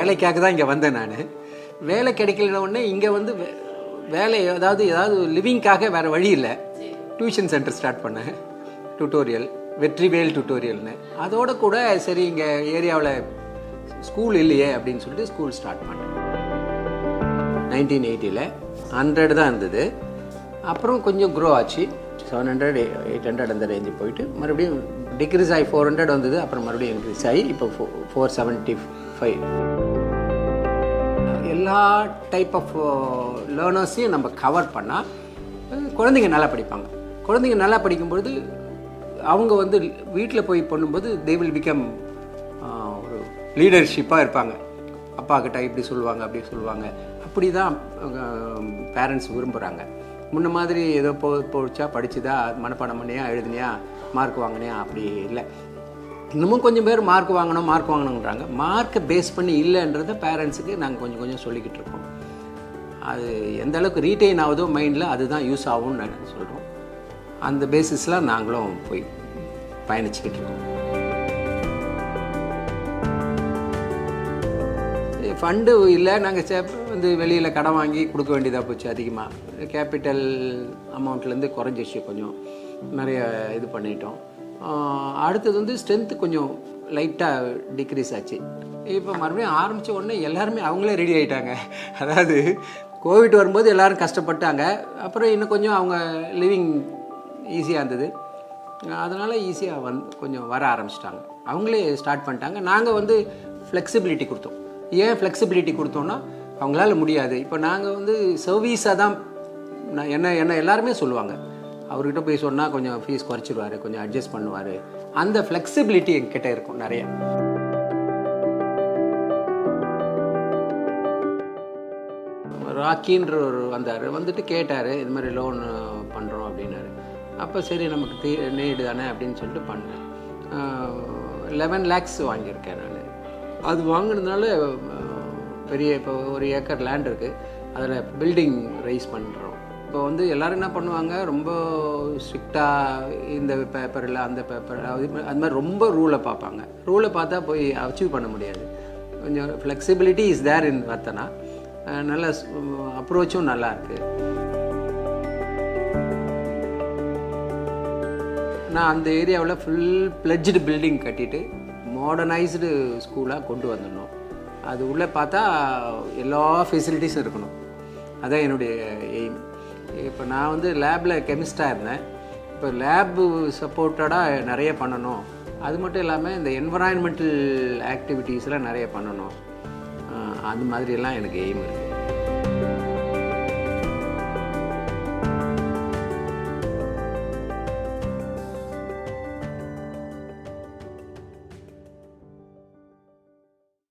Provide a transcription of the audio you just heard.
வேலைக்காக தான் இங்கே வந்தேன். நான் வேலை கிடைக்கல உடனே இங்கே வந்து வேலை ஏதாவது லிவிங்காக வேறு வழி இல்லை. டியூஷன் சென்டர் ஸ்டார்ட் பண்ணேன், டியூட்டோரியல், வெற்றிவேல் டியூட்டோரியல்னு. அதோட கூட சரி இங்கே ஏரியாவில் ஸ்கூல் இல்லையே அப்படின்னு சொல்லிட்டு ஸ்கூல் ஸ்டார்ட் பண்ணேன். 1980 100 தான் இருந்தது. அப்புறம் கொஞ்சம் க்ரோ ஆச்சு, 700 800 அந்த ரேஞ்சு போயிட்டு மறுபடியும் டிக்ரீஸ் ஆகி 400 வந்தது. அப்புறம் மறுபடியும் இன்க்ரீஸ் ஆகி இப்போ 475. எல்லா டைப் ஆஃப் லேர்னர்ஸையும் நம்ம கவர் பண்ணால் குழந்தைங்க நல்லா படிப்பாங்க. குழந்தைங்க நல்லா படிக்கும்பொழுது அவங்க வந்து வீட்டில் போய் பண்ணும்போது தே வில் பிகம் ஒரு லீடர்ஷிப்பாக இருப்பாங்க. அப்பா கிட்ட இப்படி சொல்லுவாங்க, அப்படி சொல்லுவாங்க. அப்படி தான் பேரண்ட்ஸ் விரும்புகிறாங்க. முன்ன மாதிரி ஏதோ போச்சா படிச்சுதா மனப்பாடம் பண்ணியா எழுதினியா மார்க் வாங்கினியா அப்படி இல்லை. இன்னமும் கொஞ்சம் பேர் மார்க் வாங்கணுங்கிறாங்க. மார்க்கை பேஸ் பண்ணி இல்லைன்றத பேரண்ட்ஸுக்கு நாங்கள் கொஞ்சம் கொஞ்சம் சொல்லிக்கிட்டு இருக்கோம். அது எந்த அளவுக்கு ரீட்டைன் ஆகுதோ மைண்டில் அதுதான் யூஸ் ஆகும்னு நாங்கள் சொல்கிறோம். அந்த பேசிஸில் நாங்களும் போய் பயணிச்சுக்கிட்டு இருக்கோம். ஃபண்டு இல்லை, நாங்கள் வந்து வெளியில் கடன் வாங்கி கொடுக்க வேண்டியதாக போச்சு. அதிகமாக கேபிட்டல் அமௌண்ட்லேருந்து குறைஞ்சிச்சு, கொஞ்சம் நிறைய இது பண்ணிட்டோம். அடுத்தது வந்து ஸ்ட்ரென்த்து கொஞ்சம் லைட்டாக டிக்ரீஸ் ஆச்சு. இப்போ மறுபடியும் ஆரம்பித்த உடனே எல்லாருமே அவங்களே ரெடி ஆகிட்டாங்க. அதாவது கோவிட் வரும்போது எல்லோரும் கஷ்டப்பட்டாங்க. அப்புறம் இன்னும் கொஞ்சம் அவங்க லிவிங் ஈஸியாக இருந்தது. அதனால் ஈஸியாக கொஞ்சம் வர ஆரம்பிச்சிட்டாங்க. அவங்களே ஸ்டார்ட் பண்ணிட்டாங்க. நாங்கள் வந்து ஃப்ளெக்சிபிலிட்டி கொடுத்தோம். ஏன் ஃப்ளெக்சிபிலிட்டி கொடுத்தோன்னா அவங்களால முடியாது. இப்போ நாங்கள் வந்து சர்வீஸாக தான் என்ன எல்லாருமே சொல்லுவாங்க. அவர்கிட்ட போய் சொன்னால் கொஞ்சம் ஃபீஸ் குறைச்சிடுவார், கொஞ்சம் அட்ஜஸ்ட் பண்ணுவார். அந்த ஃப்ளெக்சிபிலிட்டி எங்ககிட்ட இருக்கும் நிறைய. ராக்கின்ற ஒரு வந்தார், வந்துட்டு கேட்டார், இது மாதிரி லோன் பண்ணுறோம் அப்படின்னாரு. அப்போ சரி நமக்கு நீடு தானே அப்படின்னு சொல்லிட்டு பண்ணேன். 11 lakhs வாங்கியிருக்கேன் நான். அது வாங்கினதுனால பெரிய இப்போ 1 ஏக்கர் லேண்ட் இருக்குது, அதில் பில்டிங் ரைஸ் பண்ணுறோம். இப்போ வந்து எல்லோரும் என்ன பண்ணுவாங்க, ரொம்ப ஸ்ட்ரிக்டாக இந்த பேப்பரில் அந்த பேப்பர் அது மாதிரி ரொம்ப ரூலை பார்ப்பாங்க. ரூலை பார்த்தா போய் அச்சீவ் பண்ண முடியாது. கொஞ்சம் ஃப்ளெக்சிபிலிட்டி இஸ் தேர் இன் வர்த்தனா. நல்ல அப்ரோச்சும் நல்லா இருக்குது. நான் அந்த ஏரியாவில் ஃபுல் பிளட்ஜ்டு பில்டிங் கட்டிட்டு மாடர்னைஸ்டு ஸ்கூலாக கொண்டு வந்துடணும். அது உள்ளே பார்த்தா எல்லா ஃபெசிலிட்டிஸும் இருக்கணும். அதான் என்னுடைய எய்ம். இப்போ நான் வந்து லேபில் கெமிஸ்டாக இருந்தேன். இப்போ லேபு சப்போர்ட்டடாக நிறைய பண்ணணும். அது மட்டும் இல்லாமல் இந்த என்விரான்மெண்டல் ஆக்டிவிட்டீஸ்லாம் நிறைய பண்ணணும். அது மாதிரியெல்லாம் எனக்கு எய்ம் இருக்குது.